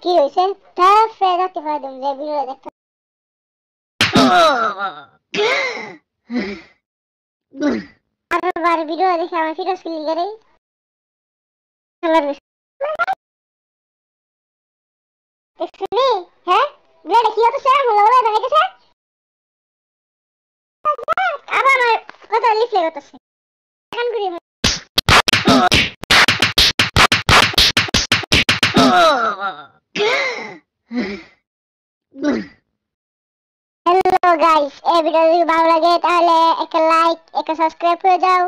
কি হয়েছে তা ফেরাতে পারলাম যে ভিডিও দেখতে বারবার ভিডিও দেখে আমার ফিরোজ কি লিখে রে শুনি হ্যাঁ ব্লেড কি হচ্ছে বলো বলো এটা দেখেছে আবার আমার কথা লিখলে করতেছে এখন করি হ্যালো গাইস এই ভিডিও যদি ভালো লাগে তাহলে একটা লাইক একটা সাবস্ক্রাইব করে যাও